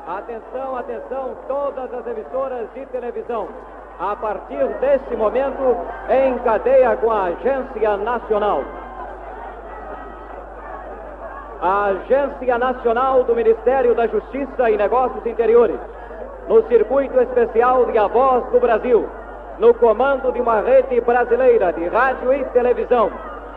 Atenção, atenção, todas as emissoras de televisão. A partir desse momento, em cadeia com a Agência Nacional. A Agência Nacional do Ministério da Justiça e Negócios Interiores, no circuito especial de A Voz do Brasil, no comando de uma rede brasileira de rádio e televisão,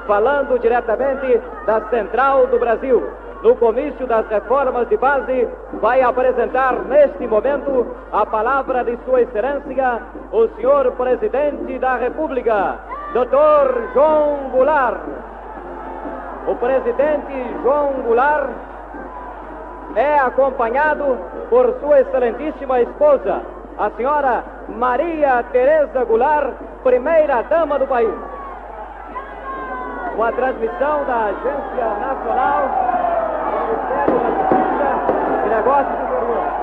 falando diretamente da Central do Brasil, no comício das reformas de base, vai apresentar neste momento a palavra de Sua Excelência, o senhor Presidente da República, Dr. João Goulart. O presidente João Goulart é acompanhado por sua excelentíssima esposa, a senhora Maria Tereza Goulart, primeira-dama do país. Uma transmissão da Agência Nacional do Ministério da Justiça e Negócios Interiores.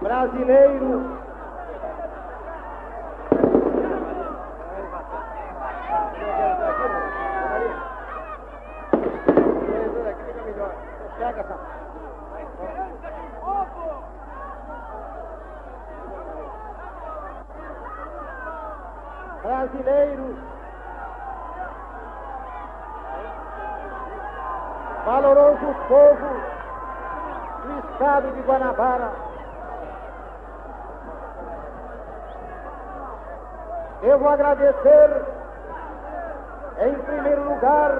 Brasileiro, brasileiros, valoroso povo do estado de Guanabara, devo agradecer, em primeiro lugar,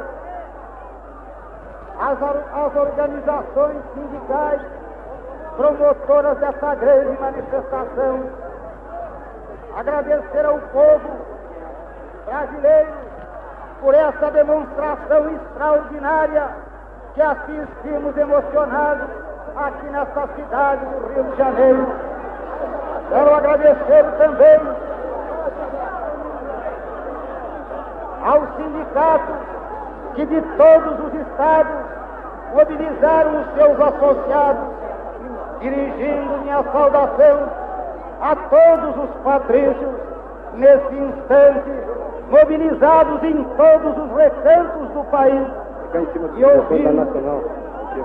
as organizações sindicais promotoras dessa grande manifestação, agradecer ao povo brasileiro por essa demonstração extraordinária que assistimos emocionados aqui nessa cidade do Rio de Janeiro. Quero agradecer também aos sindicatos que de todos os estados mobilizaram os seus associados, dirigindo minha saudação a todos os patrícios nesse instante, mobilizados em todos os recantos do país e ouvindo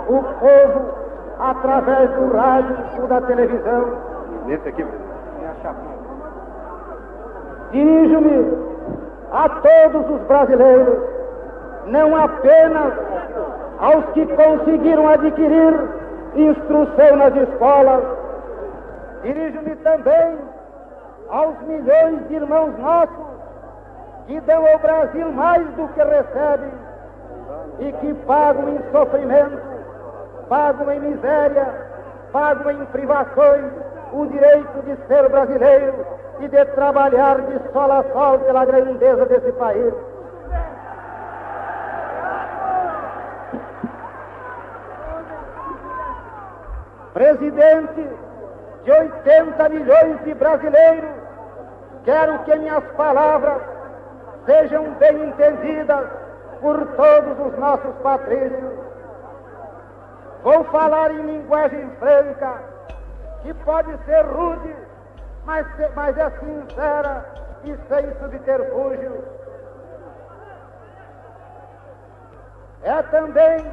o povo através do rádio ou da televisão. Dirijo-me a todos os brasileiros, não apenas aos que conseguiram adquirir instrução nas escolas, dirijo-me também aos milhões de irmãos nossos que dão ao Brasil mais do que recebem e que pagam em sofrimento, pagam em miséria, pagam em privações o direito de ser brasileiro e de trabalhar de sol a sol pela grandeza desse país. Presidente de 80 milhões de brasileiros, quero que minhas palavras sejam bem entendidas por todos os nossos patrícios. Vou falar em linguagem franca, que pode ser rude, mas é sincera e sem subterfúgio. É também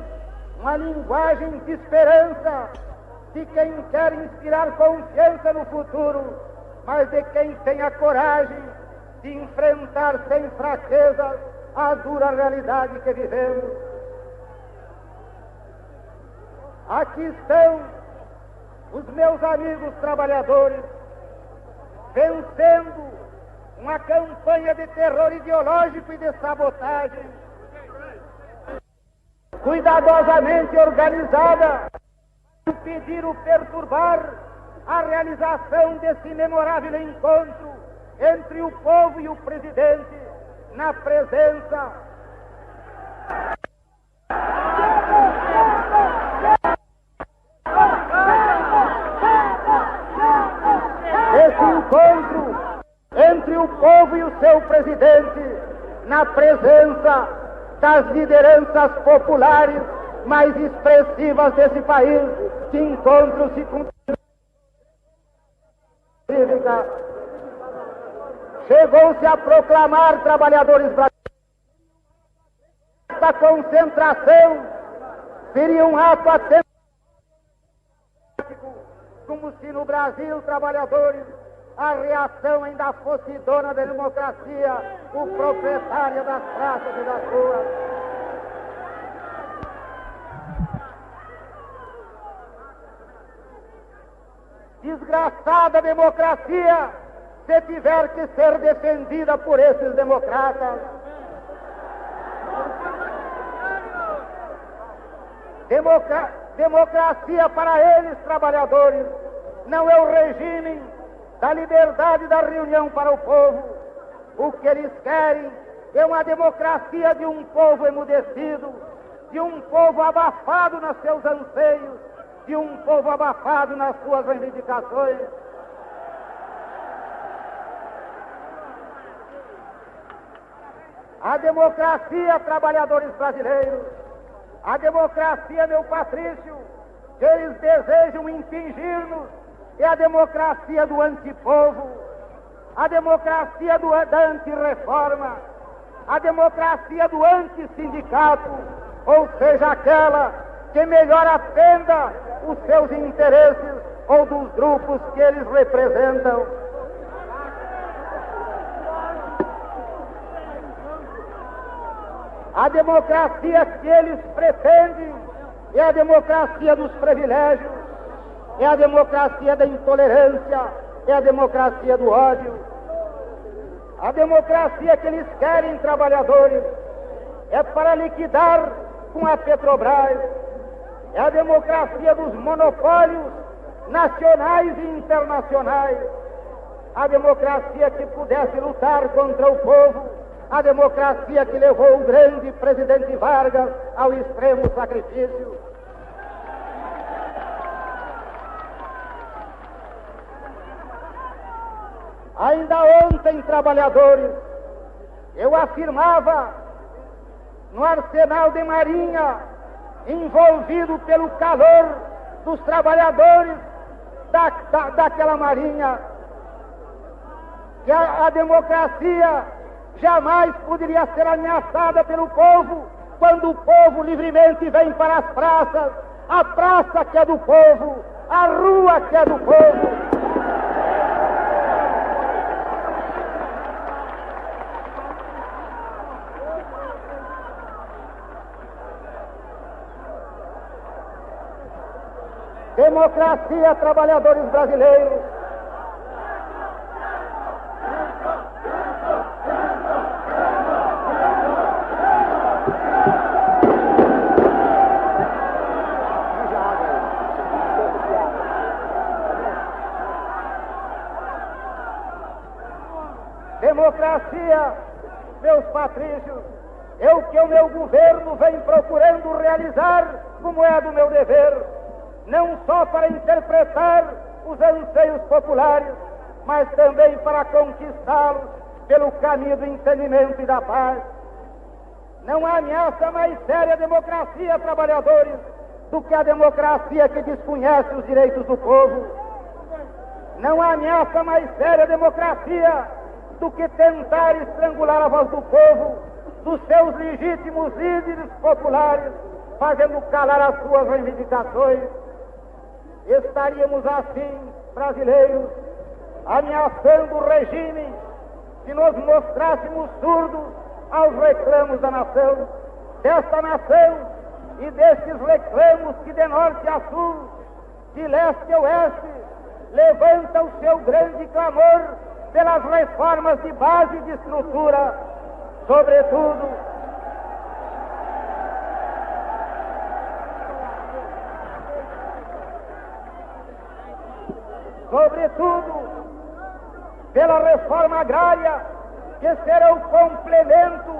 uma linguagem de esperança de quem quer inspirar confiança no futuro, mas de quem tem a coragem de enfrentar sem fraqueza a dura realidade que vivemos. Aqui estão os meus amigos trabalhadores vencendo uma campanha de terror ideológico e de sabotagem cuidadosamente organizada para impedir ou perturbar a realização desse memorável encontro entre o povo e o presidente na presença desse encontro entre o povo e o seu presidente na presença das lideranças populares mais expressivas desse país que encontram-se com chegou-se a proclamar, trabalhadores brasileiros, esta concentração seria um ato atento, como se no Brasil, trabalhadores, a reação ainda fosse dona da democracia, o proprietário das praças e das ruas. Desgraçada democracia, se tiver que ser defendida por esses democratas. Democracia para eles, trabalhadores, não é o regime da liberdade da reunião para o povo. O que eles querem é uma democracia de um povo emudecido, de um povo abafado nos seus anseios, de um povo abafado nas suas reivindicações. A democracia, trabalhadores brasileiros, a democracia, meu Patrício, que eles desejam impingir-nos, é a democracia do antipovo, a democracia da antirreforma, a democracia do antissindicato, ou seja, aquela que melhor atenda os seus interesses ou dos grupos que eles representam. A democracia que eles pretendem é a democracia dos privilégios, é a democracia da intolerância, é a democracia do ódio. A democracia que eles querem, trabalhadores, é para liquidar com a Petrobras, é a democracia dos monopólios nacionais e internacionais, a democracia que pudesse lutar contra o povo, a democracia que levou o grande presidente Vargas ao extremo sacrifício. Ainda ontem, trabalhadores, eu afirmava no arsenal de marinha, envolvido pelo calor dos trabalhadores daquela marinha, que a democracia jamais poderia ser ameaçada pelo povo, quando o povo livremente vem para as praças, a praça que é do povo, a rua que é do povo. Democracia, trabalhadores brasileiros. Democracia, meus patrícios, é o que o meu governo vem procurando realizar, como é do meu dever, não só para interpretar os anseios populares, mas também para conquistá-los pelo caminho do entendimento e da paz. Não há ameaça mais séria à democracia, trabalhadores, do que a democracia que desconhece os direitos do povo. Não há ameaça mais séria à democracia do que tentar estrangular a voz do povo, dos seus legítimos líderes populares, fazendo calar as suas reivindicações. Estaríamos assim, brasileiros, ameaçando o regime se nos mostrássemos surdos aos reclamos da nação, desta nação e desses reclamos que de norte a sul, de leste a oeste, levanta o seu grande clamor pelas reformas de base e de estrutura, sobretudo pela reforma agrária, que será o complemento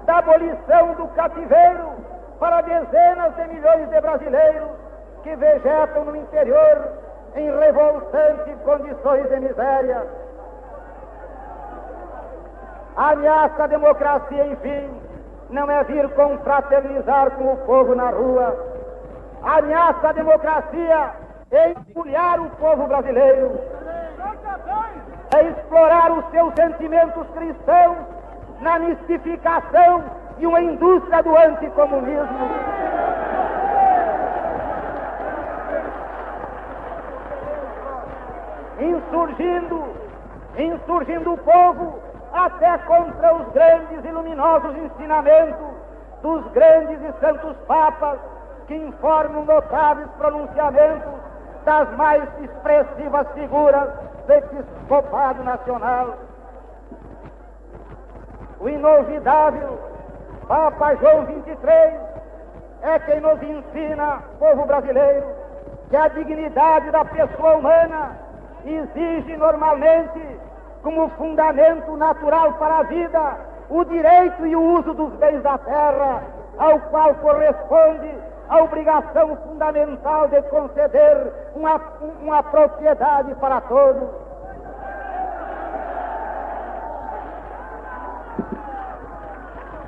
da abolição do cativeiro para dezenas de milhões de brasileiros que vegetam no interior em revoltantes condições de miséria. A ameaça à democracia, enfim, não é vir confraternizar com o povo na rua. A ameaça à democracia é empulhar o povo brasileiro, é explorar os seus sentimentos cristãos na mistificação e uma indústria do anticomunismo. Insurgindo o povo até contra os grandes e luminosos ensinamentos dos grandes e santos papas, que informam notáveis pronunciamentos das mais expressivas figuras do episcopado nacional. O inovidável Papa João XXIII é quem nos ensina, povo brasileiro, que a dignidade da pessoa humana exige normalmente, como fundamento natural para a vida, o direito e o uso dos bens da terra, ao qual corresponde a obrigação fundamental de conceder uma propriedade para todos.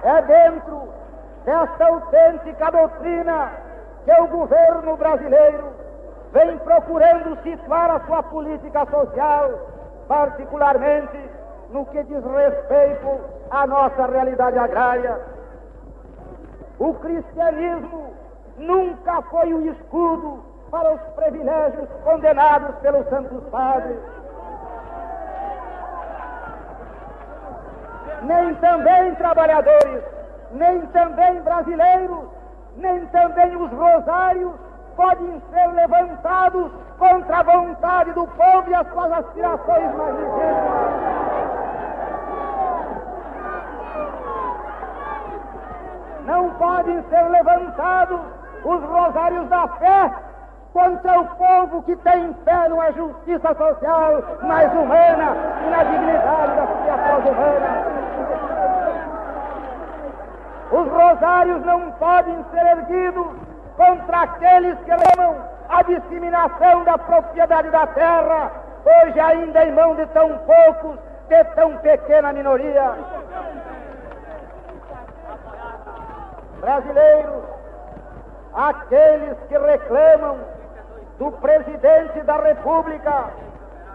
É dentro desta autêntica doutrina que o governo brasileiro vem procurando situar a sua política social, particularmente no que diz respeito à nossa realidade agrária. O cristianismo nunca foi um escudo para os privilégios condenados pelos santos padres. Nem também trabalhadores, nem também brasileiros, nem também os rosários podem ser levantados contra a vontade do povo e as suas aspirações mais legítimas. Não podem ser levantados os rosários da fé contra o povo que tem fé numa justiça social mais humana e na dignidade da criatura humana. Os rosários não podem ser erguidos contra aqueles que amam a disseminação da propriedade da terra, hoje ainda em mão de tão poucos, de tão pequena minoria. Brasileiros, aqueles que reclamam do presidente da República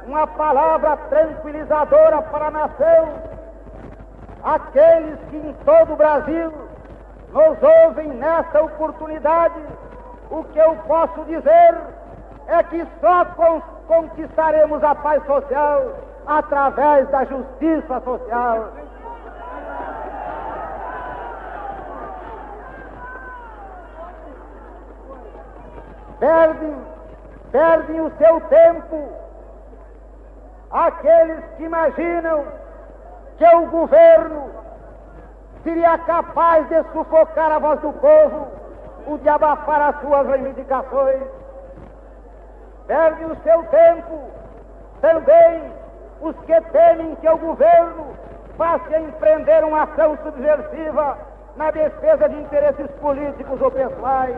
uma palavra tranquilizadora para a nação, aqueles que em todo o Brasil nos ouvem nesta oportunidade, o que eu posso dizer é que só conquistaremos a paz social através da justiça social. Perdem o seu tempo aqueles que imaginam que o governo seria capaz de sufocar a voz do povo ou de abafar as suas reivindicações. Perdem o seu tempo também os que temem que o governo passe a empreender uma ação subversiva na defesa de interesses políticos ou pessoais.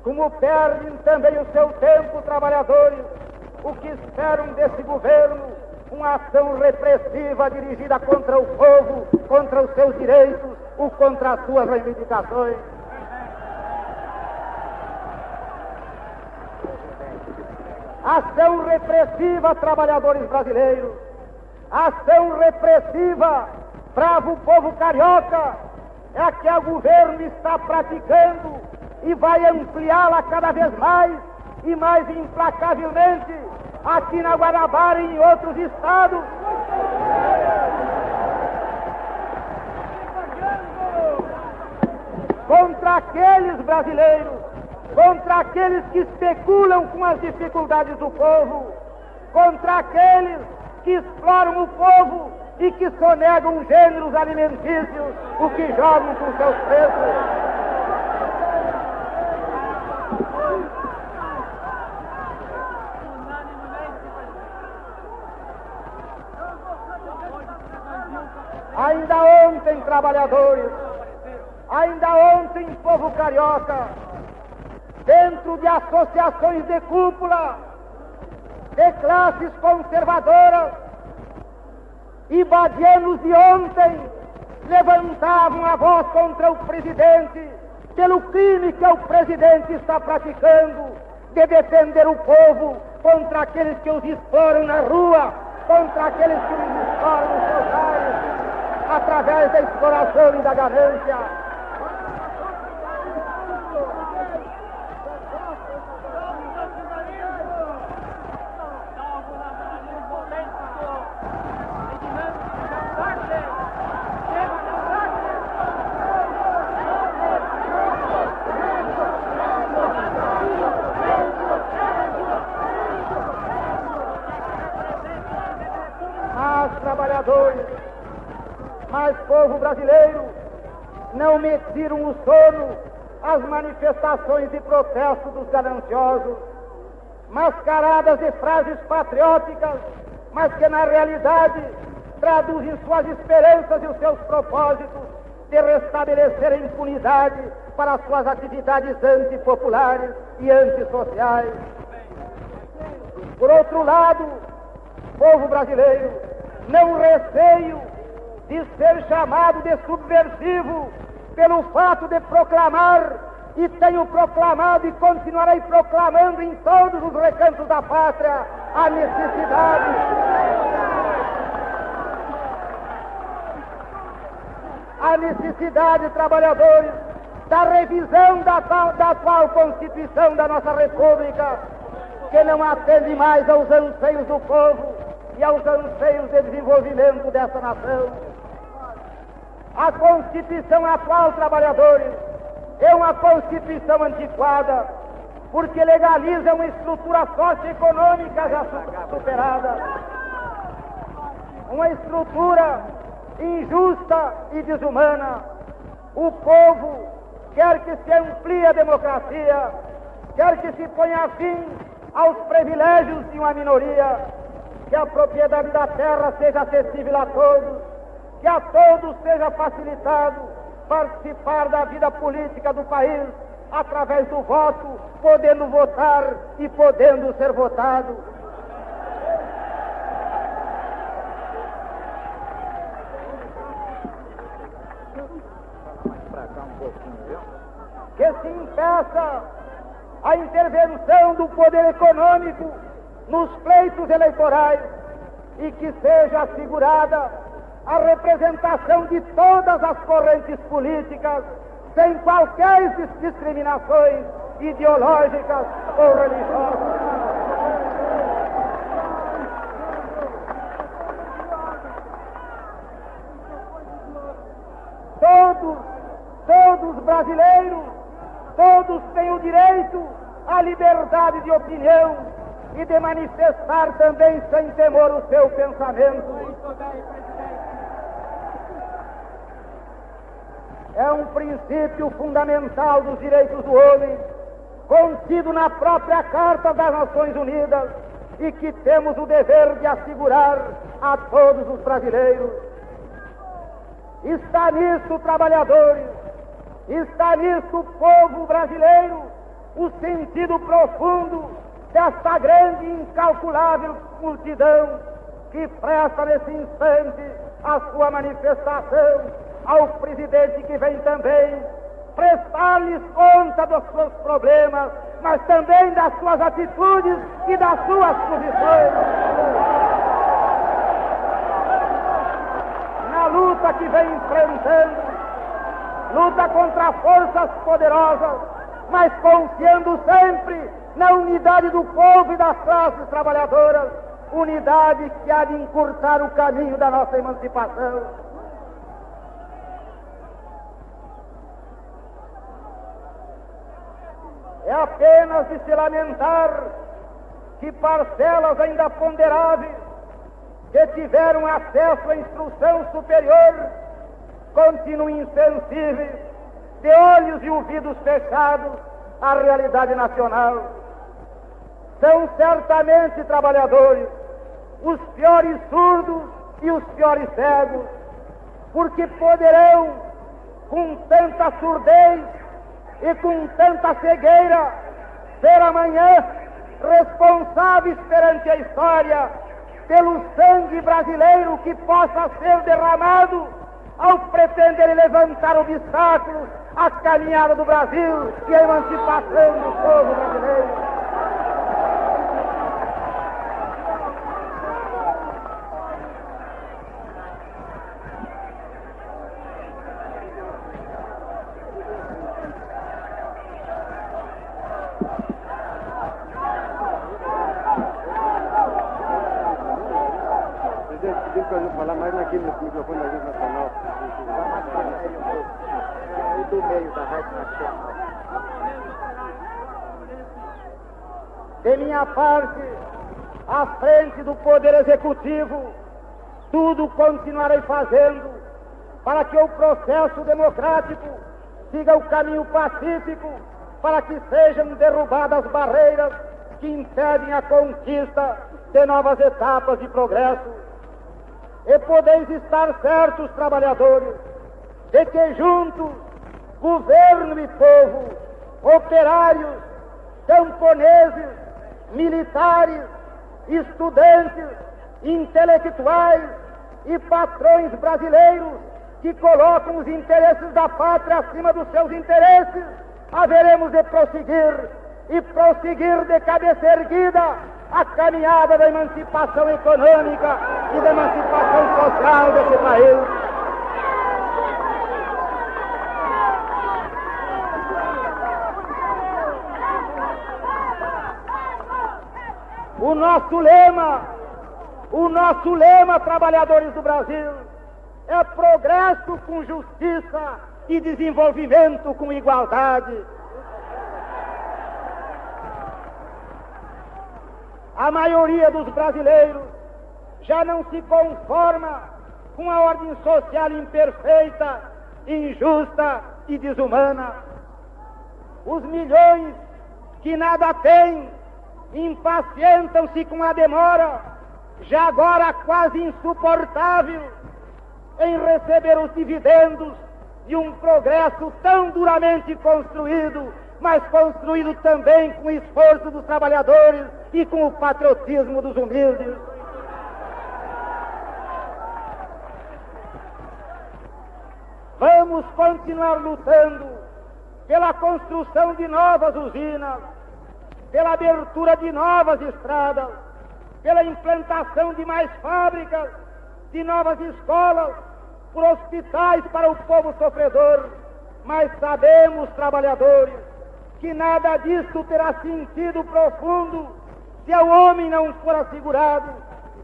Como perdem também o seu tempo trabalhadores, o que esperam desse governo uma ação repressiva dirigida contra o povo, contra os seus direitos ou contra as suas reivindicações. Ação repressiva, trabalhadores brasileiros. Ação repressiva, bravo povo carioca, é a que o governo está praticando e vai ampliá-la cada vez mais e mais implacavelmente aqui na Guanabara e em outros estados. contra aqueles brasileiros, contra aqueles que especulam com as dificuldades do povo, contra aqueles que exploram o povo e que sonegam gêneros alimentícios, o que jogam com seus preços. Ainda ontem, trabalhadores, ainda ontem, povo carioca, dentro de associações de cúpula, de classes conservadoras, ibadianos de ontem levantavam a voz contra o presidente, pelo crime que o presidente está praticando, de defender o povo contra aqueles que os exploram na rua, contra aqueles que os exploram nos seus lares, através da exploração e da ganância. Mas, trabalhadores, mas, povo brasileiro, não metiram o sono as manifestações de protesto dos gananciosos, mascaradas de frases patrióticas, mas que na realidade traduzem suas esperanças e os seus propósitos de restabelecer a impunidade para suas atividades antipopulares e antissociais. Por outro lado, povo brasileiro, não receio de ser chamado de subversivo pelo fato de proclamar, e tenho proclamado e continuarei proclamando em todos os recantos da pátria, a necessidade, trabalhadores, da revisão da atual Constituição da nossa República, que não atende mais aos anseios do povo e aos anseios de desenvolvimento dessa nação. A Constituição atual, trabalhadores, é uma Constituição antiquada, porque legaliza uma estrutura socioeconômica já superada, uma estrutura injusta e desumana. O povo quer que se amplie a democracia, quer que se ponha fim aos privilégios de uma minoria, que a propriedade da terra seja acessível a todos, que a todos seja facilitado participar da vida política do país através do voto, podendo votar e podendo ser votado. Que se impeça a intervenção do poder econômico nos pleitos eleitorais e que seja assegurada a representação de todas as correntes políticas, sem qualquer discriminações ideológicas ou religiosas. Todos brasileiros, todos têm o direito à liberdade de opinião e de manifestar também sem temor o seu pensamento. É um princípio fundamental dos direitos do homem, contido na própria Carta das Nações Unidas, e que temos o dever de assegurar a todos os brasileiros. Está nisso, trabalhadores, está nisso, povo brasileiro, o sentido profundo desta grande e incalculável multidão que presta nesse instante a sua manifestação ao presidente, que vem também prestar-lhes conta dos seus problemas, mas também das suas atitudes e das suas posições. Na luta que vem enfrentando, luta contra forças poderosas, mas confiando sempre na unidade do povo e das classes trabalhadoras, unidade que há de encurtar o caminho da nossa emancipação. É apenas de se lamentar que parcelas ainda ponderáveis que tiveram acesso à instrução superior continuem insensíveis, de olhos e ouvidos fechados à realidade nacional. São certamente trabalhadores, os piores surdos e os piores cegos, porque poderão, com tanta surdez e com tanta cegueira, ser amanhã responsáveis perante a história pelo sangue brasileiro que possa ser derramado ao pretenderem levantar obstáculos à caminhada do Brasil e à emancipação do povo brasileiro. Falar mais naquele microfone da Rede Nacional. Aí do meio da Rádio Nacional. De minha parte, à frente do Poder Executivo, tudo continuarei fazendo para que o processo democrático siga o caminho pacífico, para que sejam derrubadas as barreiras que impedem a conquista de novas etapas de progresso. E podeis estar certos, trabalhadores, de que juntos, governo e povo, operários, camponeses, militares, estudantes, intelectuais e patrões brasileiros que colocam os interesses da pátria acima dos seus interesses, haveremos de prosseguir de cabeça erguida a caminhada da emancipação econômica e da emancipação social desse país. O nosso lema, trabalhadores do Brasil, é progresso com justiça e desenvolvimento com igualdade. A maioria dos brasileiros já não se conforma com a ordem social imperfeita, injusta e desumana. Os milhões que nada têm impacientam-se com a demora, já agora quase insuportável, em receber os dividendos de um progresso tão duramente construído, mas construído também com o esforço dos trabalhadores e com o patriotismo dos humildes. Vamos continuar lutando pela construção de novas usinas, pela abertura de novas estradas, pela implantação de mais fábricas, de novas escolas, por hospitais para o povo sofredor. Mas sabemos, trabalhadores, que nada disso terá sentido profundo se ao homem não for assegurado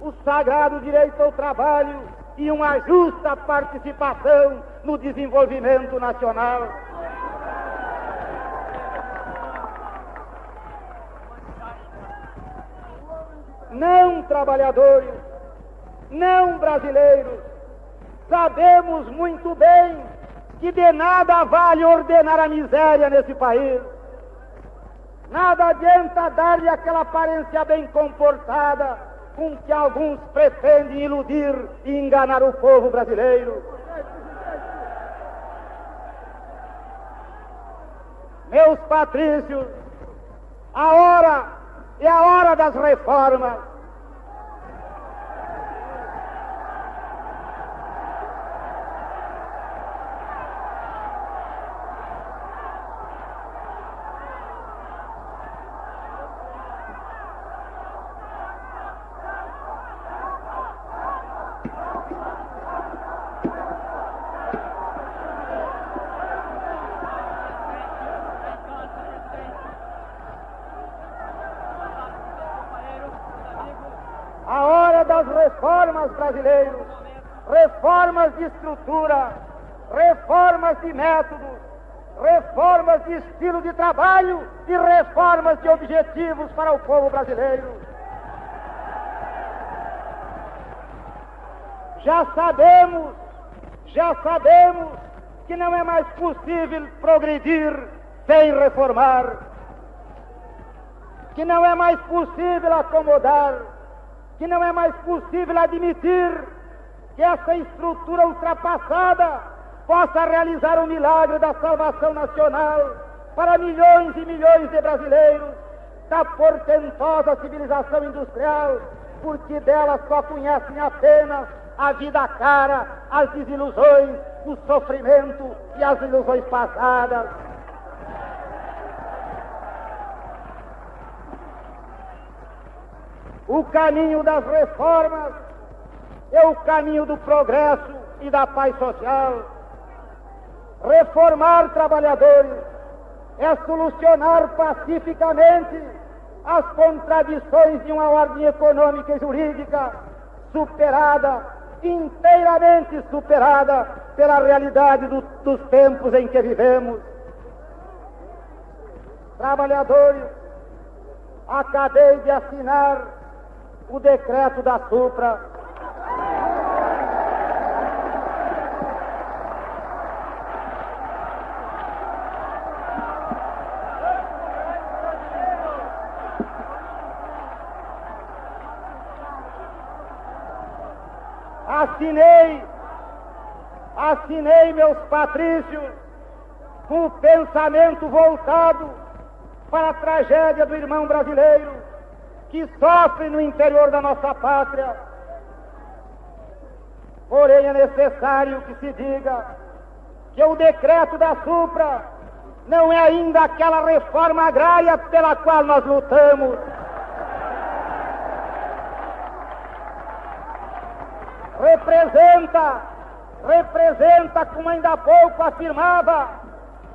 o sagrado direito ao trabalho e uma justa participação no desenvolvimento nacional. Não, trabalhadores, não, brasileiros, sabemos muito bem que de nada vale ordenar a miséria nesse país. Nada adianta dar-lhe aquela aparência bem comportada com que alguns pretendem iludir e enganar o povo brasileiro. Meus patrícios, a hora é a hora das reformas. A hora das reformas, brasileiros, reformas de estrutura, reformas de métodos, reformas de estilo de trabalho e reformas de objetivos para o povo brasileiro. Já sabemos que não é mais possível progredir sem reformar, que não é mais possível acomodar, que não é mais possível admitir que essa estrutura ultrapassada possa realizar o milagre da salvação nacional para milhões e milhões de brasileiros da portentosa civilização industrial, porque dela só conhecem apenas a vida cara, as desilusões, o sofrimento e as ilusões passadas. O caminho das reformas é o caminho do progresso e da paz social. Reformar trabalhadores é solucionar pacificamente as contradições de uma ordem econômica e jurídica inteiramente superada pela realidade dos tempos em que vivemos. Trabalhadores, acabei de assinar o decreto da Supra. Assinei, meus patrícios, com o pensamento voltado para a tragédia do irmão brasileiro que sofre no interior da nossa pátria. Porém, é necessário que se diga que o decreto da Supra não é ainda aquela reforma agrária pela qual nós lutamos. Representa, como ainda há pouco afirmava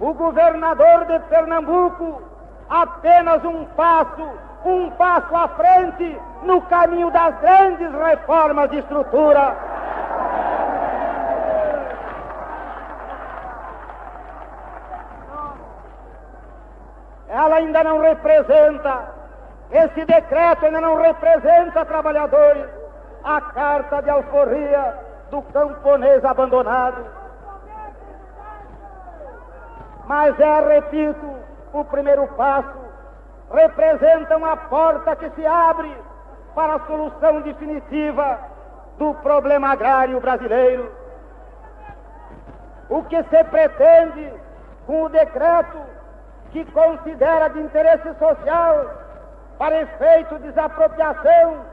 o governador de Pernambuco, apenas um passo à frente no caminho das grandes reformas de estrutura. Ela ainda não representa, esse decreto ainda não representa, trabalhadores, a carta de alforria do camponês abandonado. Mas repito, o primeiro passo representa uma porta que se abre para a solução definitiva do problema agrário brasileiro. O que se pretende com o decreto que considera de interesse social, para efeito de desapropriação,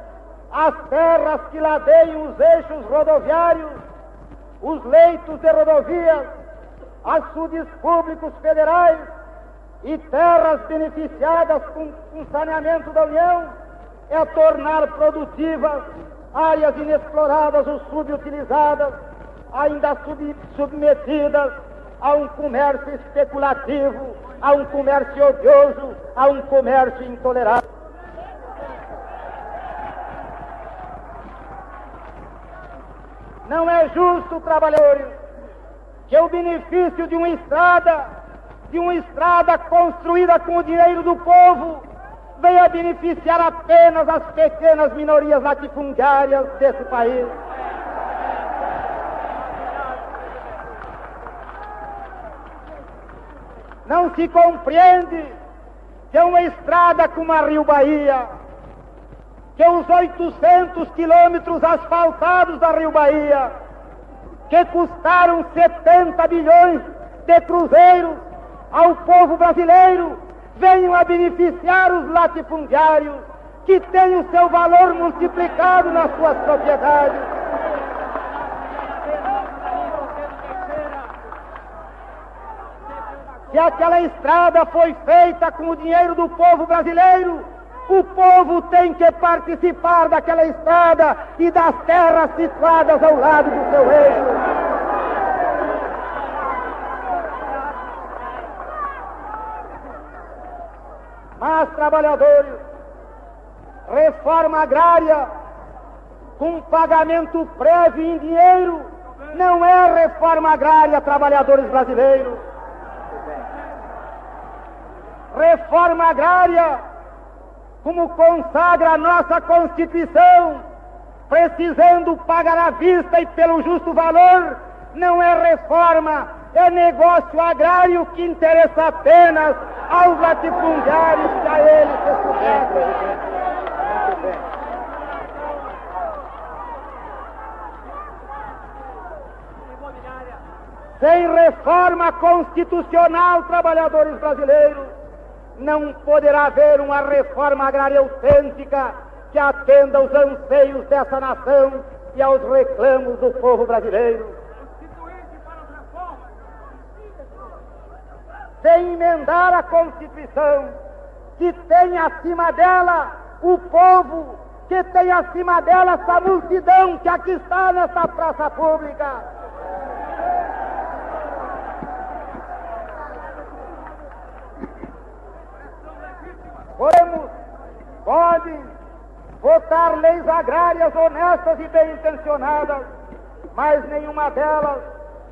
as terras que ladeiam os eixos rodoviários, os leitos de rodovias, açudes públicos federais e terras beneficiadas com saneamento da União, é tornar produtivas áreas inexploradas ou subutilizadas, ainda submetidas a um comércio especulativo, a um comércio odioso, a um comércio intolerável. Não é justo, trabalhadores, que o benefício de uma estrada construída com o dinheiro do povo venha beneficiar apenas as pequenas minorias latifundiárias desse país. Não se compreende que uma estrada como a Rio Bahia, que os 800 quilômetros asfaltados da Rio Bahia, que custaram 70 bilhões de cruzeiros ao povo brasileiro, venham a beneficiar os latifundiários, que têm o seu valor multiplicado nas suas propriedades. Se aquela estrada foi feita com o dinheiro do povo brasileiro, o povo tem que participar daquela estrada e das terras situadas ao lado do seu eixo. Mas, trabalhadores, reforma agrária com pagamento prévio em dinheiro não é reforma agrária, trabalhadores brasileiros. Reforma agrária, como consagra a nossa Constituição, precisando pagar à vista e pelo justo valor, não é reforma, é negócio agrário que interessa apenas aos latifundiários que a eles se submetem. Sem reforma constitucional, trabalhadores brasileiros, não poderá haver uma reforma agrária autêntica que atenda aos anseios dessa nação e aos reclamos do povo brasileiro. Sem emendar a Constituição, que tem acima dela o povo, que tem acima dela essa multidão que aqui está nessa praça pública. Podem votar leis agrárias honestas e bem intencionadas, mas nenhuma delas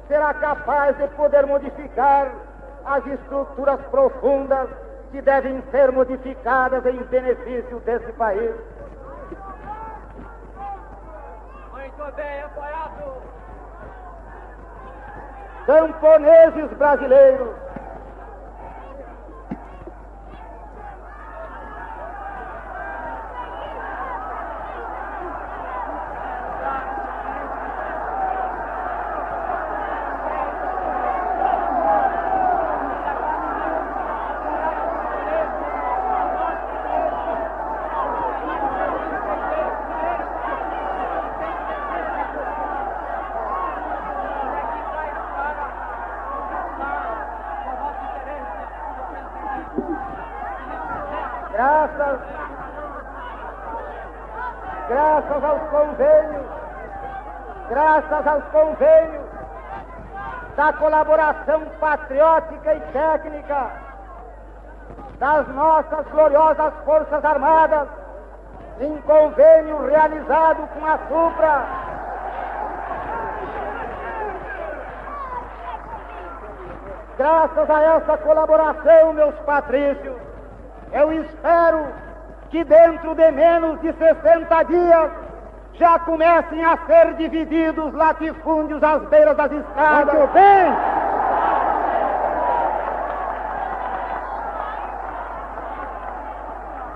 será capaz de poder modificar as estruturas profundas que devem ser modificadas em benefício desse país. Muito bem, apoiado. Camponeses brasileiros, graças aos convênios da colaboração patriótica e técnica das nossas gloriosas Forças Armadas, em convênio realizado com a SUPRA, graças a essa colaboração, meus patrícios, eu espero que dentro de menos de 60 dias já comecem a ser divididos latifúndios às beiras das estradas. Muito bem!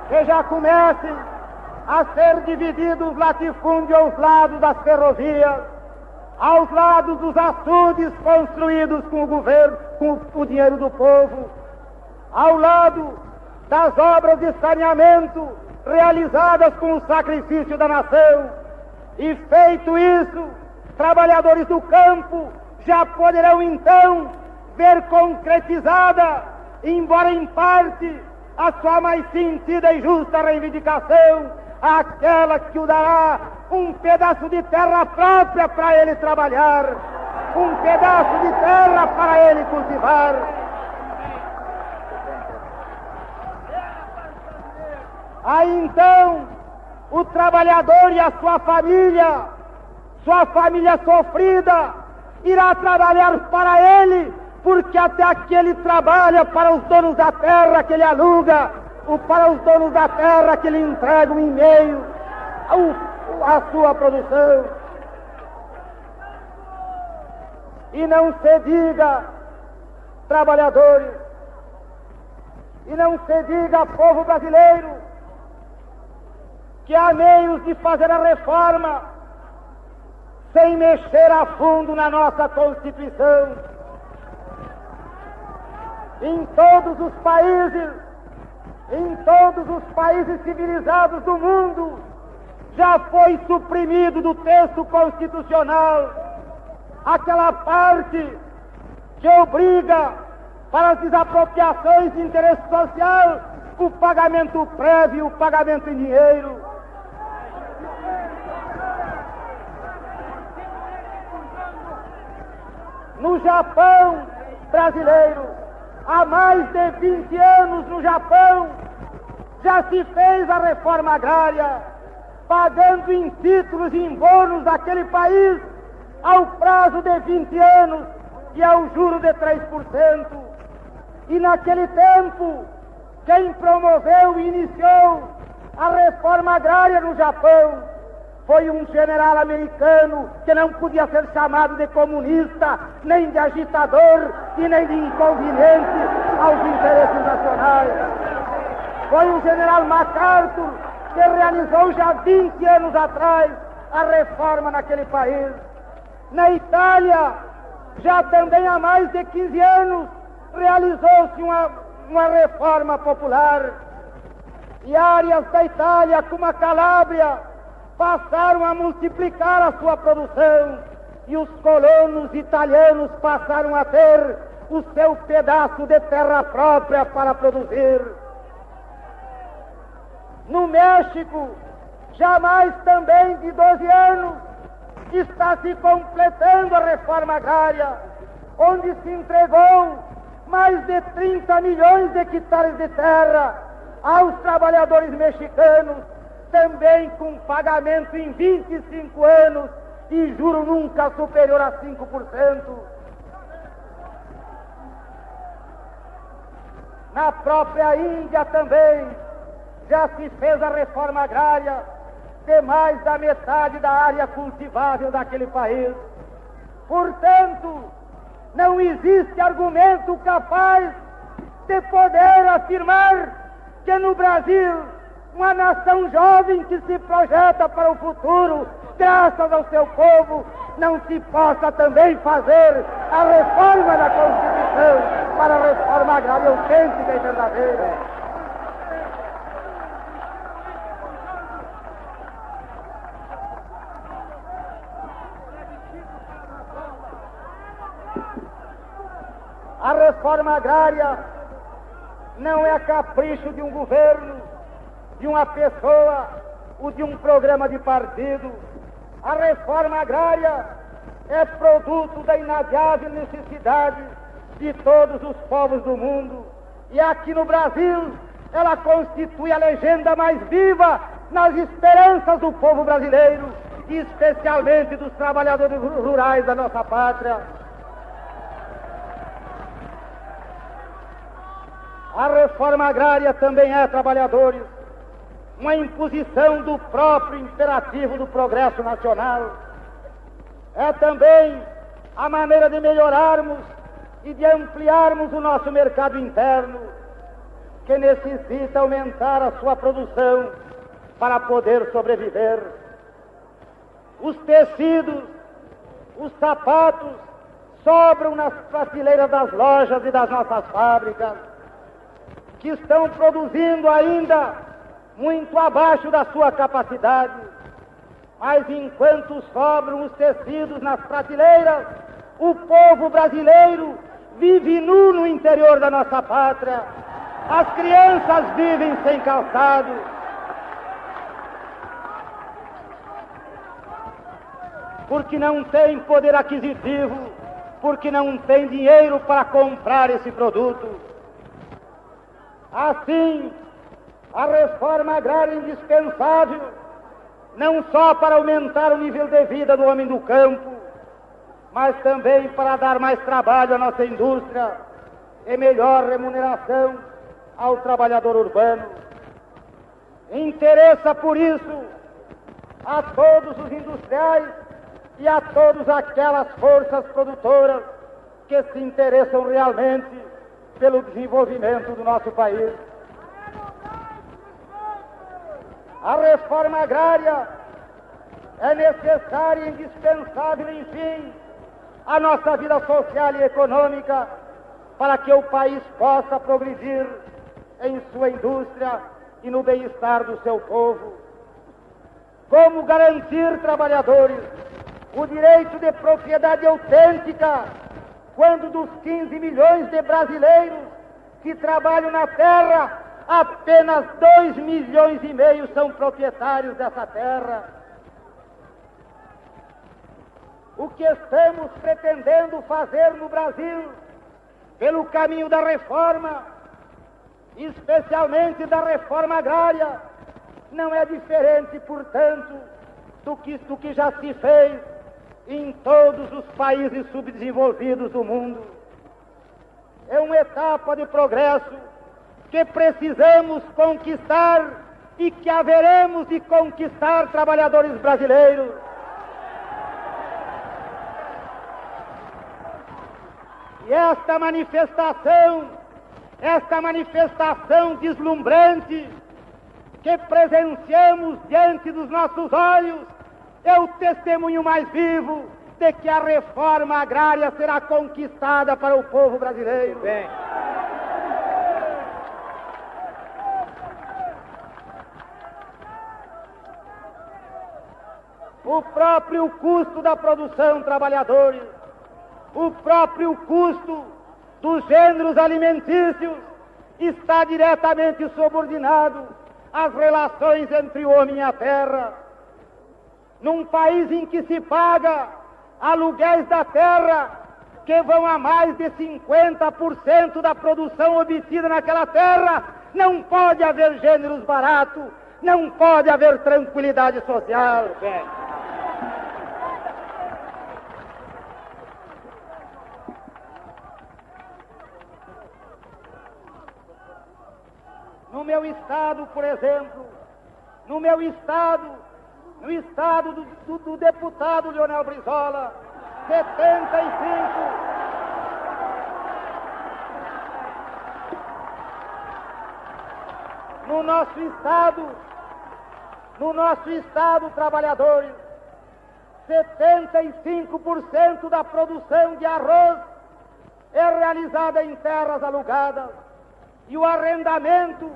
Que já comecem a ser divididos latifúndios aos lados das ferrovias, aos lados dos açudes construídos com o governo, com o dinheiro do povo, ao lado das obras de saneamento realizadas com o sacrifício da nação. E feito isso, trabalhadores do campo já poderão então ver concretizada, embora em parte, a sua mais sentida e justa reivindicação, aquela que o dará um pedaço de terra própria para ele trabalhar, um pedaço de terra para ele cultivar. Aí então, o trabalhador e a sua família sofrida, irá trabalhar para ele, porque até aqui ele trabalha para os donos da terra que ele aluga, ou para os donos da terra que ele entrega em meio à sua produção. E não se diga, trabalhadores, e não se diga, povo brasileiro, que há meios de fazer a reforma sem mexer a fundo na nossa Constituição. Em todos os países civilizados do mundo, já foi suprimido do texto constitucional aquela parte que obriga para as desapropriações de interesse social o pagamento prévio, o pagamento em dinheiro. No Japão brasileiro, há mais de 20 anos no Japão, já se fez a reforma agrária, pagando em títulos e em bônus daquele país, ao prazo de 20 anos e ao juro de 3%, E naquele tempo, quem promoveu e iniciou a reforma agrária no Japão foi um general americano que não podia ser chamado de comunista, nem de agitador e nem de inconveniente aos interesses nacionais. Foi o general MacArthur que realizou já 20 anos atrás a reforma naquele país. Na Itália, já também há mais de 15 anos, realizou-se uma reforma popular. E áreas da Itália, como a Calábria, passaram a multiplicar a sua produção e os colonos italianos passaram a ter o seu pedaço de terra própria para produzir. No México, já mais também de 12 anos, está se completando a reforma agrária, onde se entregou mais de 30 milhões de hectares de terra aos trabalhadores mexicanos, também com pagamento em 25 anos e juro nunca superior a 5%. Na própria Índia também já se fez a reforma agrária de mais da metade da área cultivável daquele país. Portanto, não existe argumento capaz de poder afirmar que no Brasil, uma nação jovem que se projeta para o futuro, graças ao seu povo, não se possa também fazer a reforma da Constituição para a reforma agrária autêntica e verdadeira. A reforma agrária não é capricho de um governo, de uma pessoa ou de um programa de partido. A reforma agrária é produto da inadiável necessidade de todos os povos do mundo. E aqui no Brasil, ela constitui a legenda mais viva nas esperanças do povo brasileiro, e especialmente dos trabalhadores rurais da nossa pátria. A reforma agrária também é, trabalhadores, uma imposição do próprio imperativo do progresso nacional. É também a maneira de melhorarmos e de ampliarmos o nosso mercado interno, que necessita aumentar a sua produção para poder sobreviver. Os tecidos, os sapatos sobram nas prateleiras das lojas e das nossas fábricas, que estão produzindo ainda muito abaixo da sua capacidade. Mas enquanto sobram os tecidos nas prateleiras, o povo brasileiro vive nu no interior da nossa pátria. As crianças vivem sem calçado. Porque não tem poder aquisitivo, porque não tem dinheiro para comprar esse produto. Assim, a reforma agrária é indispensável, não só para aumentar o nível de vida do homem do campo, mas também para dar mais trabalho à nossa indústria e melhor remuneração ao trabalhador urbano. Interessa, por isso, a todos os industriais e a todas aquelas forças produtoras que se interessam realmente pelo desenvolvimento do nosso país. A reforma agrária é necessária e indispensável, enfim, à nossa vida social e econômica, para que o país possa progredir em sua indústria e no bem-estar do seu povo. Como garantir, trabalhadores, o direito de propriedade autêntica, quando dos 15 milhões de brasileiros que trabalham na terra, apenas 2,5 milhões são proprietários dessa terra? O que estamos pretendendo fazer no Brasil, pelo caminho da reforma, especialmente da reforma agrária, não é diferente, portanto, do que já se fez em todos os países subdesenvolvidos do mundo. é uma etapa de progresso que precisamos conquistar e que haveremos de conquistar, trabalhadores brasileiros. E esta manifestação deslumbrante que presenciamos diante dos nossos olhos é o testemunho mais vivo de que a reforma agrária será conquistada para o povo brasileiro. Bem. O próprio custo da produção, trabalhadores, o próprio custo dos gêneros alimentícios está diretamente subordinado às relações entre o homem e a terra. Num país em que se paga aluguéis da terra que vão a mais de 50% da produção obtida naquela terra, não pode haver gêneros baratos, não pode haver tranquilidade social. Bem. No meu estado, por exemplo, no estado do deputado Leonel Brizola, 75. No nosso estado, trabalhadores, 75% da produção de arroz é realizada em terras alugadas e o arrendamento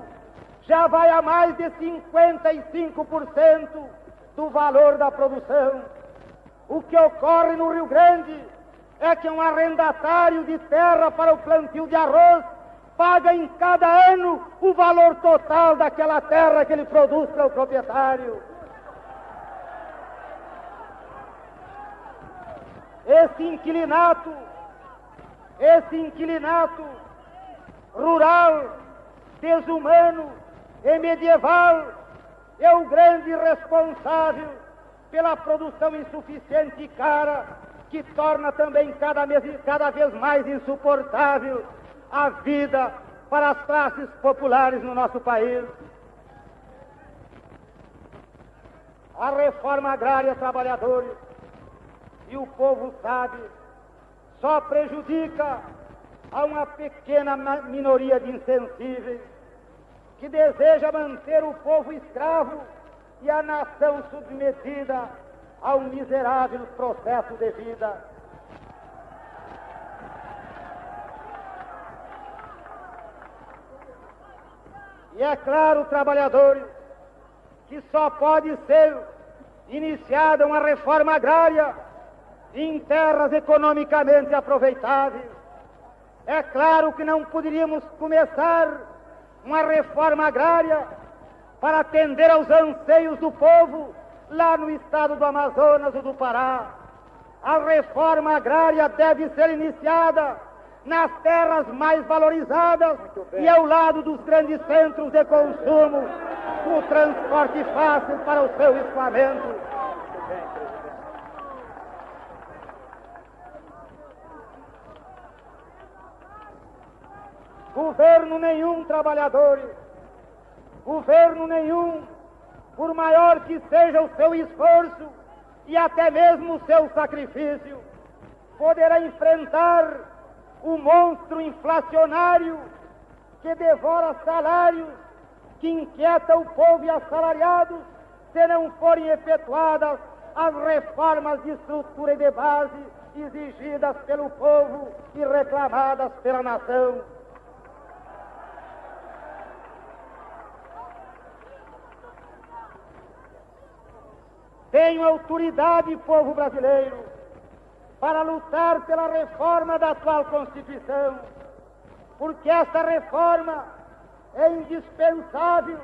já vai a mais de 55% do valor da produção. O que ocorre no Rio Grande é que um arrendatário de terra para o plantio de arroz paga em cada ano o valor total daquela terra que ele produz para o proprietário. Esse inquilinato rural, desumano e medieval é o grande responsável pela produção insuficiente e cara, que torna também cada vez mais insuportável a vida para as classes populares no nosso país. A reforma agrária, trabalhadores, e o povo sabe, só prejudica a uma pequena minoria de insensíveis que deseja manter o povo escravo e a nação submetida a um miserável processo de vida. E é claro, trabalhadores, que só pode ser iniciada uma reforma agrária em terras economicamente aproveitáveis. É claro que não poderíamos começar uma reforma agrária para atender aos anseios do povo lá no estado do Amazonas ou do Pará. A reforma agrária deve ser iniciada nas terras mais valorizadas e ao lado dos grandes centros de consumo, com o transporte fácil para o seu escoamento. Governo nenhum, trabalhadores, governo nenhum, por maior que seja o seu esforço e até mesmo o seu sacrifício, poderá enfrentar o monstro inflacionário que devora salários, que inquieta o povo e assalariados, se não forem efetuadas as reformas de estrutura e de base exigidas pelo povo e reclamadas pela nação. Tenho autoridade, povo brasileiro, para lutar pela reforma da atual Constituição, porque essa reforma é indispensável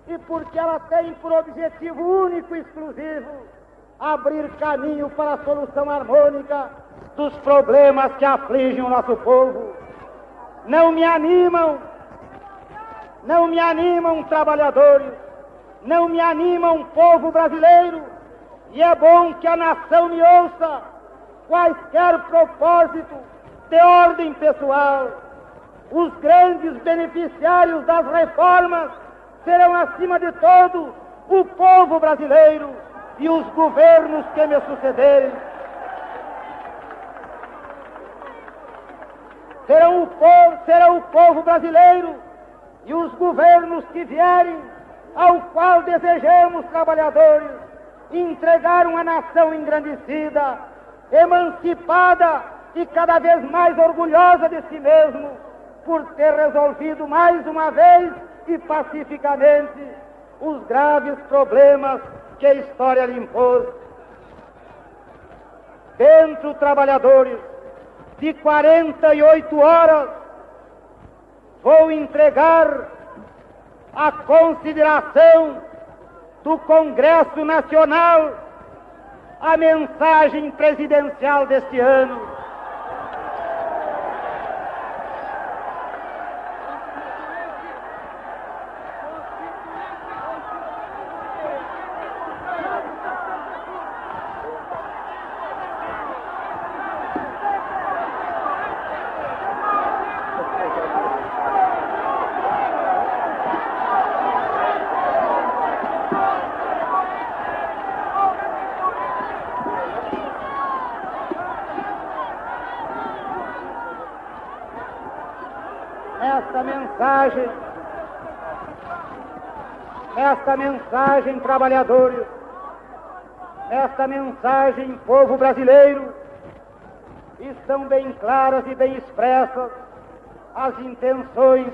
e porque ela tem por objetivo único e exclusivo abrir caminho para a solução harmônica dos problemas que afligem o nosso povo. Não me animam trabalhadores, não me animam povo brasileiro, e é bom que a nação me ouça quaisquer propósitos de ordem pessoal, os grandes beneficiários das reformas serão, acima de todo, o povo brasileiro e os governos que me sucederem. Será o povo brasileiro e os governos que vierem, ao qual desejamos, trabalhadores, entregar uma nação engrandecida, emancipada e cada vez mais orgulhosa de si mesmo, por ter resolvido mais uma vez e pacificamente os graves problemas que a história lhe impôs. Dentro, trabalhadores, de 48 horas, vou entregar à consideração do Congresso Nacional a mensagem presidencial deste ano. Esta mensagem, trabalhadores, esta mensagem, povo brasileiro, estão bem claras e bem expressas as intenções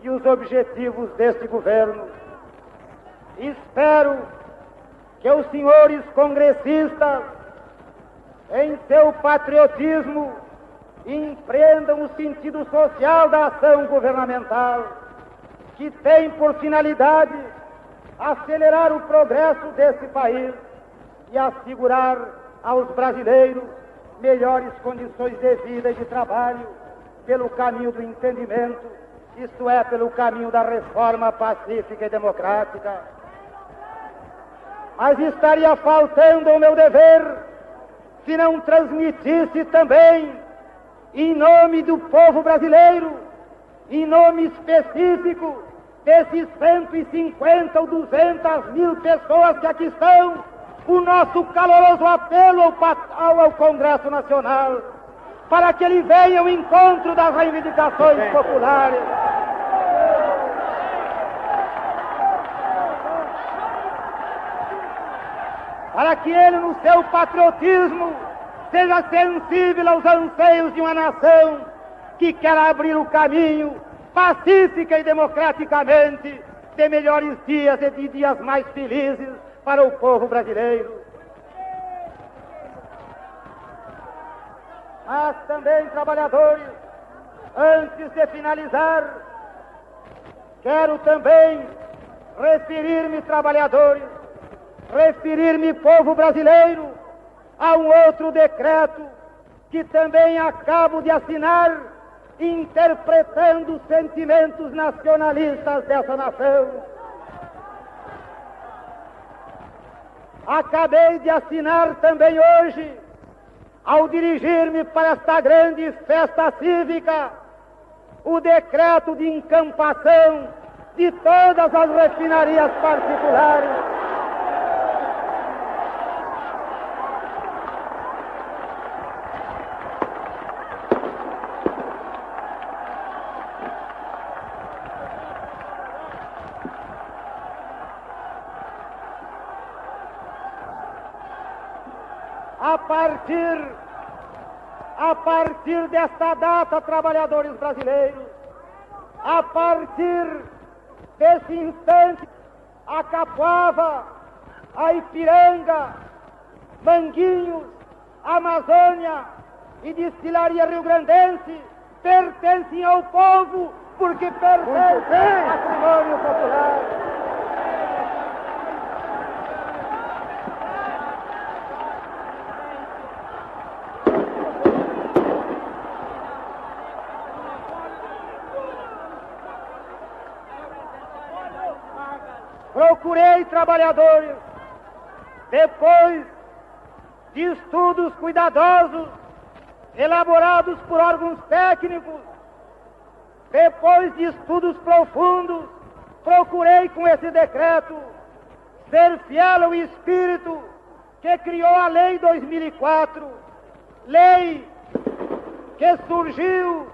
e os objetivos deste governo. Espero que os senhores congressistas, em seu patriotismo, empreendam o sentido social da ação governamental, que tem por finalidade acelerar o progresso desse país e assegurar aos brasileiros melhores condições de vida e de trabalho pelo caminho do entendimento, isto é, pelo caminho da reforma pacífica e democrática. Mas estaria faltando ao meu dever se não transmitisse também, em nome do povo brasileiro, em nome específico desses 150 ou 200 mil pessoas que aqui estão, o nosso caloroso apelo ao Congresso Nacional, para que ele venha ao encontro das reivindicações populares. Para que ele, no seu patriotismo, seja sensível aos anseios de uma nação que quer abrir o caminho, pacífica e democraticamente, de melhores dias e de dias mais felizes para o povo brasileiro. Mas também, trabalhadores, antes de finalizar, quero também referir-me, trabalhadores, referir-me, povo brasileiro, a um outro decreto que também acabo de assinar, interpretando os sentimentos nacionalistas dessa nação. Acabei de assinar também hoje, ao dirigir-me para esta grande festa cívica, o decreto de encampação de todas as refinarias particulares. A partir desta data, trabalhadores brasileiros, a partir desse instante, a Capoava, a Ipiranga, Manguinhos, Amazônia e Destilaria Rio-Grandense pertencem ao povo porque pertencem ao patrimônio popular. Procurei, trabalhadores, depois de estudos cuidadosos, elaborados por órgãos técnicos, depois de estudos profundos, procurei com esse decreto ser fiel ao espírito que criou a Lei 2004, lei que surgiu,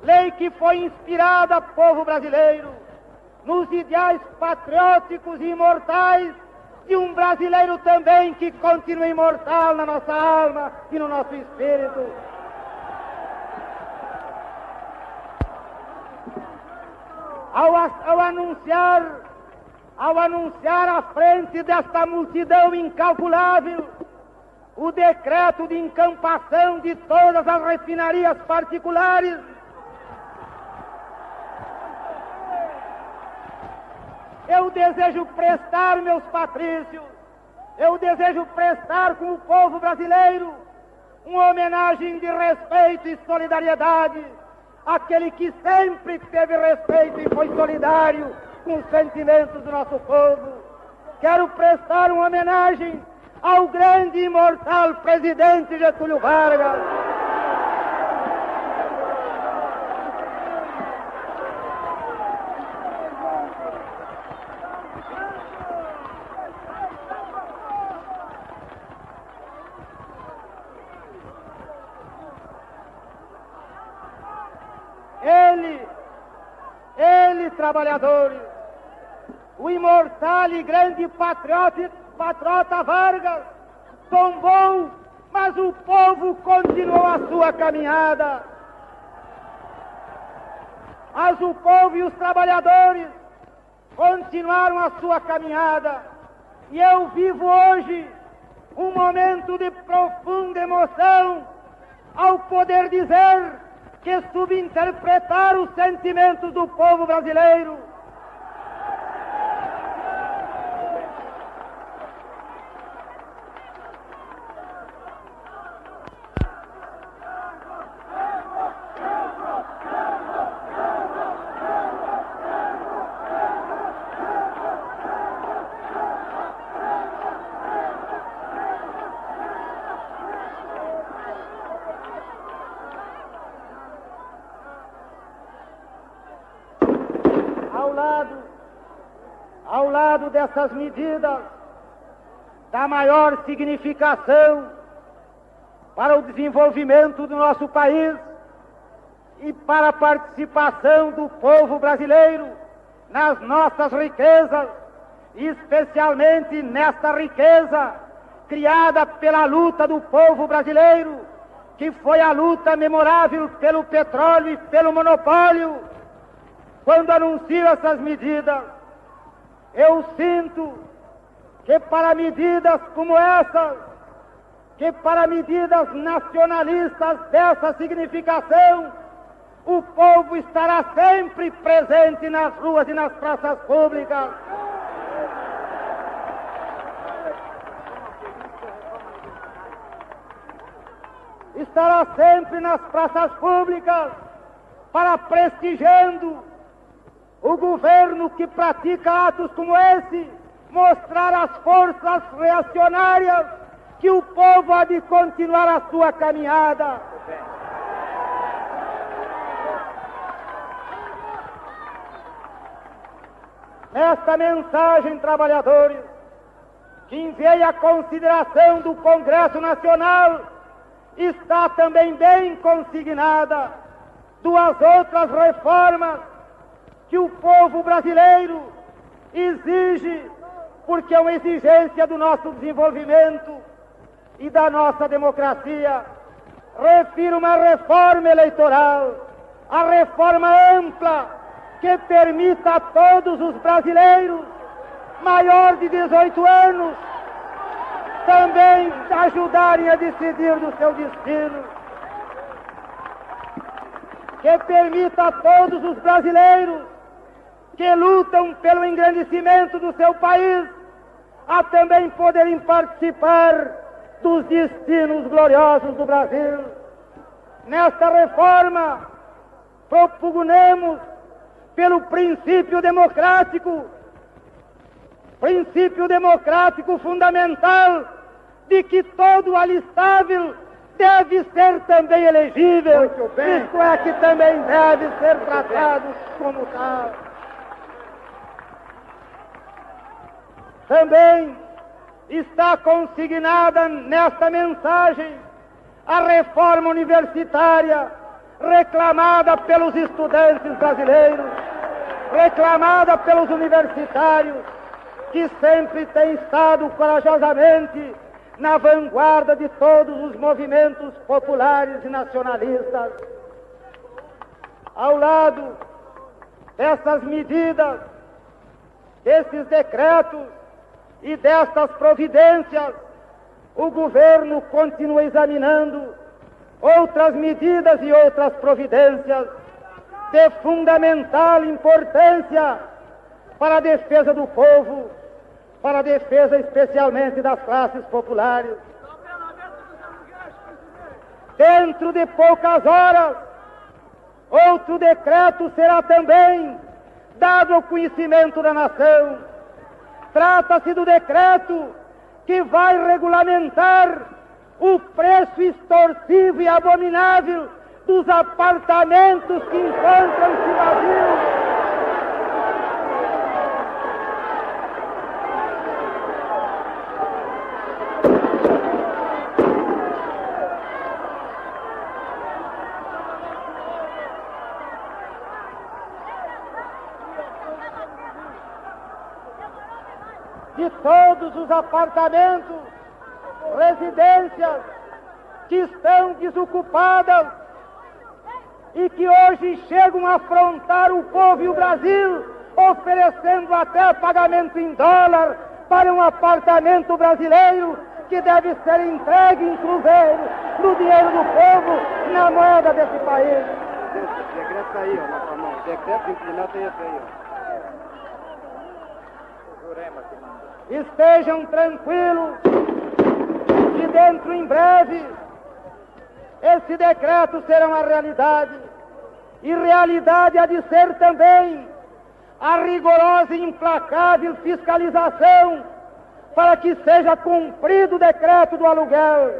lei que foi inspirada ao povo brasileiro, nos ideais patrióticos e imortais de um brasileiro também que continua imortal na nossa alma e no nosso espírito. Ao anunciar à frente desta multidão incalculável o decreto de encampação de todas as refinarias particulares, eu desejo prestar, meus patrícios, eu desejo prestar com o povo brasileiro uma homenagem de respeito e solidariedade àquele que sempre teve respeito e foi solidário com os sentimentos do nosso povo. Quero prestar uma homenagem ao grande e imortal presidente Getúlio Vargas. Ele, trabalhadores, o imortal e grande patriota Vargas tombou, mas o povo continuou a sua caminhada. Mas o povo e os trabalhadores continuaram a sua caminhada. E eu vivo hoje um momento de profunda emoção ao poder dizer que subinterpretar os sentimentos do povo brasileiro. Ao lado dessas medidas da maior significação para o desenvolvimento do nosso país e para a participação do povo brasileiro nas nossas riquezas, especialmente nesta riqueza criada pela luta do povo brasileiro, que foi a luta memorável pelo petróleo e pelo monopólio. Quando anuncio essas medidas, eu sinto que para medidas como essas, que para medidas nacionalistas dessa significação, o povo estará sempre presente nas ruas e nas praças públicas. Estará sempre nas praças públicas para prestigiando o governo que pratica atos como esse, mostrar às forças reacionárias que o povo há de continuar a sua caminhada. Nesta mensagem, trabalhadores, que enviei à consideração do Congresso Nacional, está também bem consignada duas outras reformas que o povo brasileiro exige, porque é uma exigência do nosso desenvolvimento e da nossa democracia. Refiro uma reforma eleitoral, a reforma ampla, que permita a todos os brasileiros maior de 18 anos também ajudarem a decidir do seu destino. Que permita a todos os brasileiros que lutam pelo engrandecimento do seu país a também poderem participar dos destinos gloriosos do Brasil. Nesta reforma, propugnamos pelo princípio democrático fundamental de que todo alistável deve ser também elegível, isto é, que também deve ser tratado como tal. Também está consignada nesta mensagem a reforma universitária reclamada pelos estudantes brasileiros, reclamada pelos universitários, que sempre têm estado corajosamente na vanguarda de todos os movimentos populares e nacionalistas. Ao lado dessas medidas, desses decretos e destas providências, o governo continua examinando outras medidas e outras providências de fundamental importância para a defesa do povo, para a defesa especialmente das classes populares. Dentro de poucas horas, outro decreto será também dado ao conhecimento da nação. Trata-se do decreto que vai regulamentar o preço extorsivo e abominável dos apartamentos que encontram-se vazios. De todos os apartamentos, residências que estão desocupadas e que hoje chegam a afrontar o povo e o Brasil, oferecendo até pagamento em dólar para um apartamento brasileiro que deve ser entregue em cruzeiro, no dinheiro do povo, na moeda desse país. O decreto está aí, ó, na sua mão. O decreto inclinado tem esse aí, ó. Estejam tranquilos que dentro em breve esse decreto será uma realidade, e realidade há de ser também a rigorosa e implacável fiscalização para que seja cumprido o decreto do aluguel,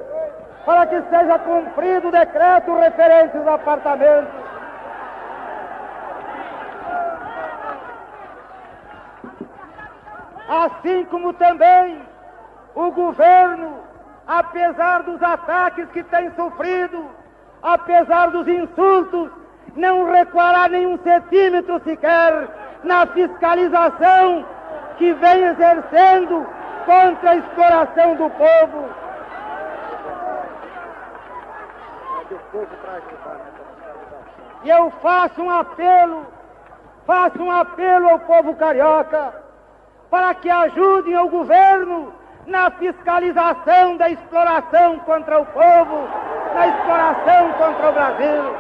para que seja cumprido o decreto referente aos apartamentos. Assim como também o governo, apesar dos ataques que tem sofrido, apesar dos insultos, não recuará nenhum centímetro sequer na fiscalização que vem exercendo contra a exploração do povo. E eu faço um apelo ao povo carioca, para que ajudem ao governo na fiscalização da exploração contra o povo, na exploração contra o Brasil.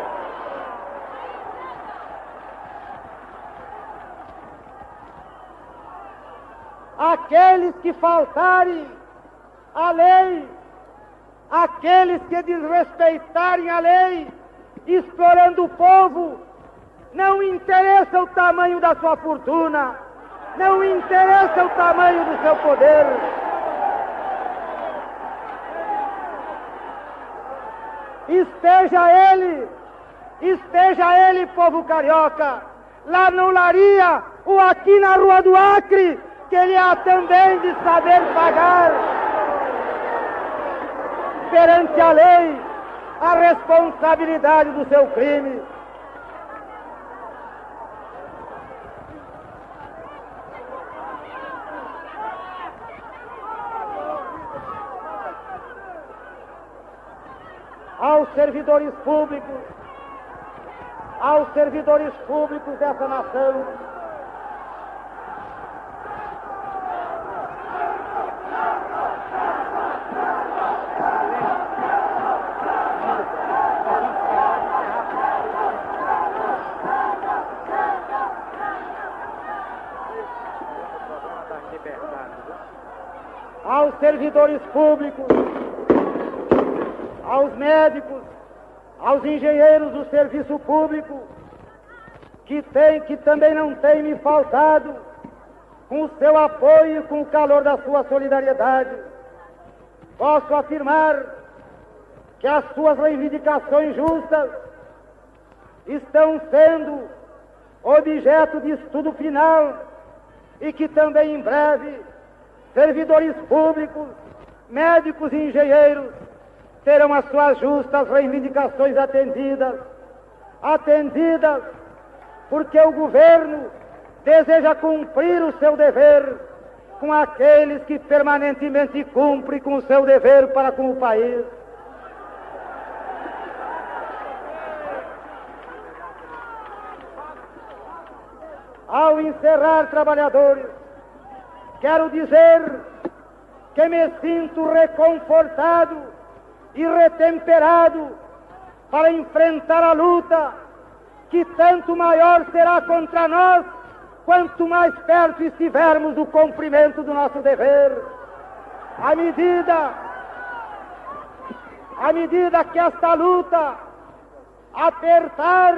Aqueles que faltarem à lei, aqueles que desrespeitarem a lei, explorando o povo, não interessa o tamanho da sua fortuna, não interessa o tamanho do seu poder. Esteja ele, povo carioca, lá no Laria ou aqui na Rua do Acre, que ele há também de saber pagar perante a lei a responsabilidade do seu crime. Aos servidores públicos dessa nação, aos servidores públicos, aos médicos, aos engenheiros do serviço público, que também não tem me faltado com o seu apoio e com o calor da sua solidariedade. Posso afirmar que as suas reivindicações justas estão sendo objeto de estudo final e que também em breve servidores públicos, médicos e engenheiros terão as suas justas reivindicações atendidas porque o governo deseja cumprir o seu dever com aqueles que permanentemente cumprem com o seu dever para com o país. Ao encerrar, trabalhadores, quero dizer que me sinto reconfortado e retemperado para enfrentar a luta que tanto maior será contra nós quanto mais perto estivermos do cumprimento do nosso dever. À medida que esta luta apertar,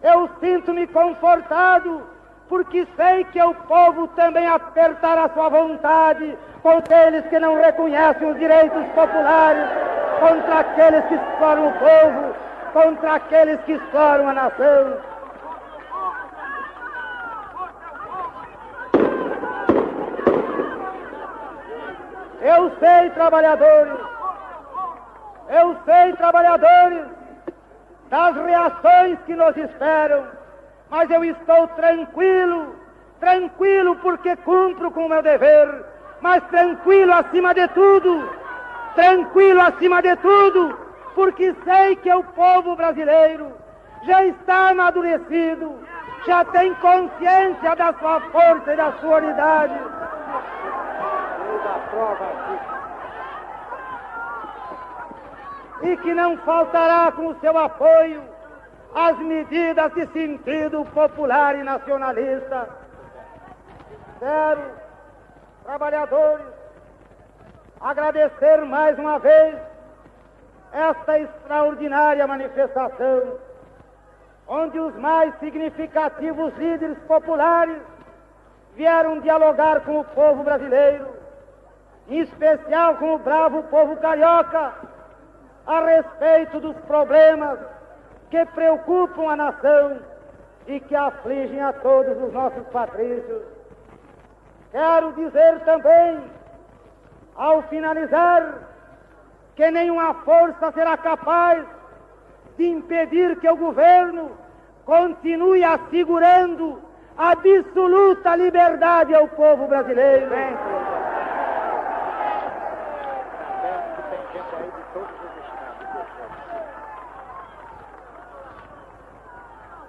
eu sinto-me confortado, porque sei que o povo também apertará sua vontade contra aqueles que não reconhecem os direitos populares, contra aqueles que exploram o povo, contra aqueles que exploram a nação. Eu sei, trabalhadores, das reações que nos esperam, mas eu estou tranquilo porque cumpro com o meu dever, mas tranquilo acima de tudo, porque sei que o povo brasileiro já está amadurecido, já tem consciência da sua força e da sua unidade. E que não faltará com o seu apoio as medidas de sentido popular e nacionalista. Quero, trabalhadores, agradecer mais uma vez esta extraordinária manifestação, onde os mais significativos líderes populares vieram dialogar com o povo brasileiro, em especial com o bravo povo carioca, a respeito dos problemas que preocupam a nação e que afligem a todos os nossos patrícios. Quero dizer também, ao finalizar, que nenhuma força será capaz de impedir que o governo continue assegurando absoluta liberdade ao povo brasileiro.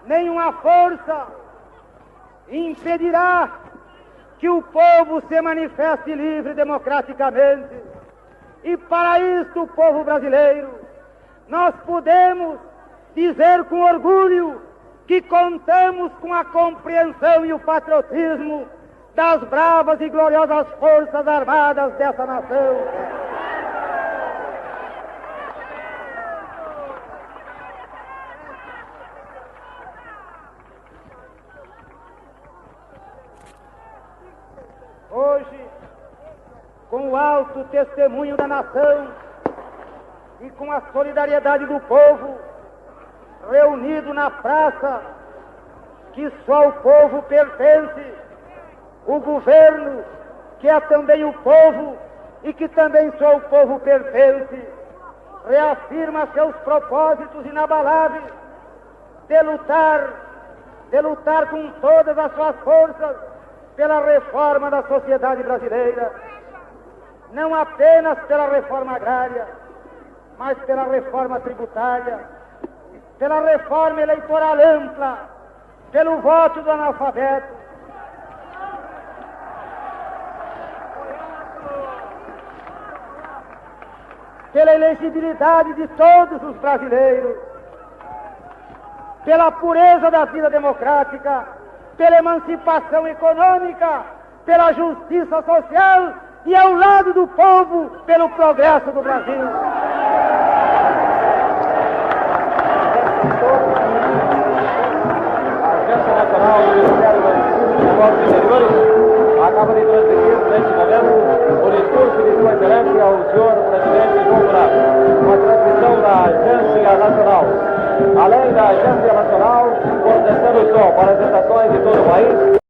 Nenhuma força impedirá que o povo se manifeste livre democraticamente. E para isto, o povo brasileiro, nós podemos dizer com orgulho que contamos com a compreensão e o patriotismo das bravas e gloriosas forças armadas dessa nação. Hoje, com o alto testemunho da nação e com a solidariedade do povo, reunido na praça que só o povo pertence, o governo, que é também o povo e que também só o povo pertence, reafirma seus propósitos inabaláveis de lutar com todas as suas forças pela reforma da sociedade brasileira, não apenas pela reforma agrária, mas pela reforma tributária, pela reforma eleitoral ampla, pelo voto do analfabeto, pela elegibilidade de todos os brasileiros, pela pureza da vida democrática, pela emancipação econômica, pela justiça social e, ao lado do povo, pelo progresso do Brasil. A Agência Nacional do Ministério dos Negócios Interiores acaba de transmitir, neste momento, o discurso de sua excelência ao senhor presidente João Goulart. pela Agência Nacional. Além da Agência Nacional, concessão som para as estações de todo o país.